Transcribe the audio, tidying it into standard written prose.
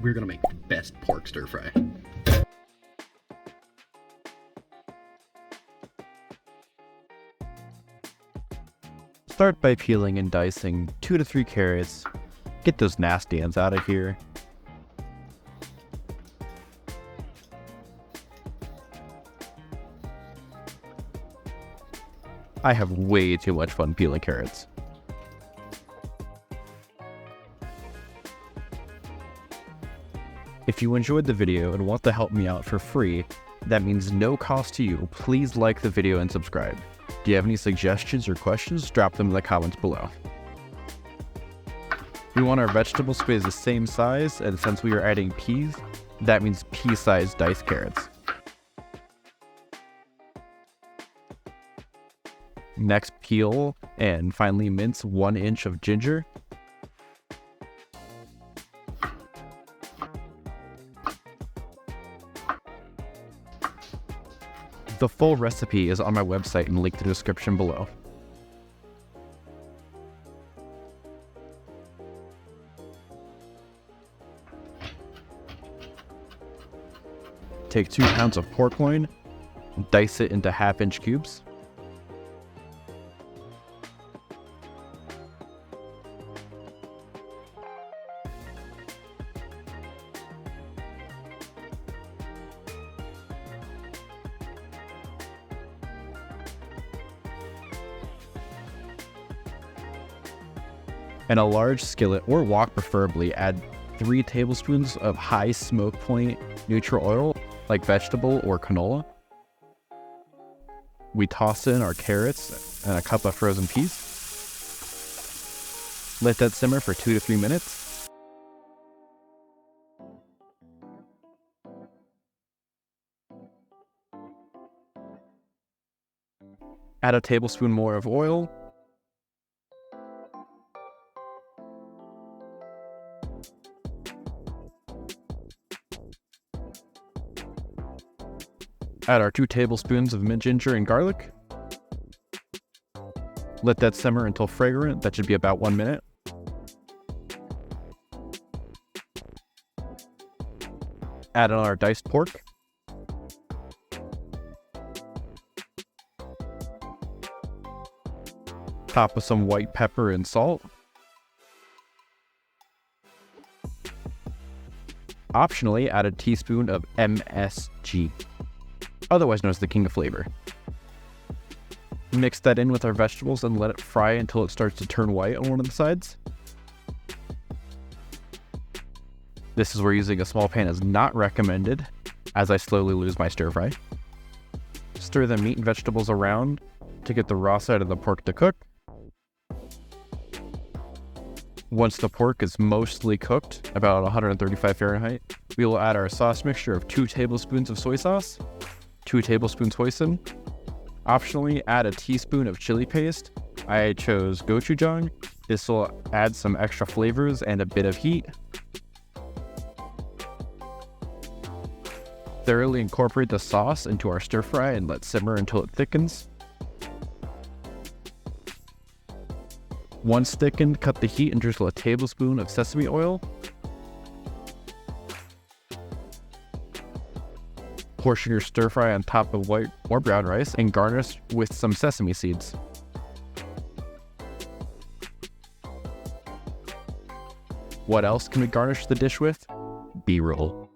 we're gonna make the best pork stir fry. Start by peeling and dicing 2 to 3 carrots. Get those nasty ends out of here. I have way too much fun peeling carrots. If you enjoyed the video and want to help me out for free, that means no cost to you, please like the video and subscribe. Do you have any suggestions or questions? Drop them in the comments below. We want our vegetables to be the same size, and since we are adding peas, that means pea-sized diced carrots. Next, peel and finely mince 1 inch of ginger. The full recipe is on my website and linked in the description below. Take 2 pounds of pork loin, dice it into 1/2 inch cubes. In a large skillet or wok preferably, add 3 tablespoons of high smoke point neutral oil, like vegetable or canola. We toss in our carrots and a cup of frozen peas. Let that simmer for 2 to 3 minutes. Add a tablespoon more of oil. Add our 2 tablespoons of mint ginger and garlic. Let that simmer until fragrant. That should be about 1 minute. Add in our diced pork. Top with some white pepper and salt. Optionally, add a teaspoon of MSG, otherwise known as the king of flavor. Mix that in with our vegetables and let it fry until it starts to turn white on one of the sides. This is where using a small pan is not recommended, as I slowly lose my stir fry. Stir the meat and vegetables around to get the raw side of the pork to cook. Once the pork is mostly cooked, about 135 Fahrenheit, we will add our sauce mixture of 2 tablespoons of soy sauce, 2 tablespoons hoisin. Optionally, add a teaspoon of chili paste. I chose gochujang. This will add some extra flavors and a bit of heat. Thoroughly incorporate the sauce into our stir fry and let simmer until it thickens. Once thickened, cut the heat and drizzle a tablespoon of sesame oil. Portion your stir fry on top of white or brown rice and garnish with some sesame seeds. What else can we garnish the dish with? B-roll.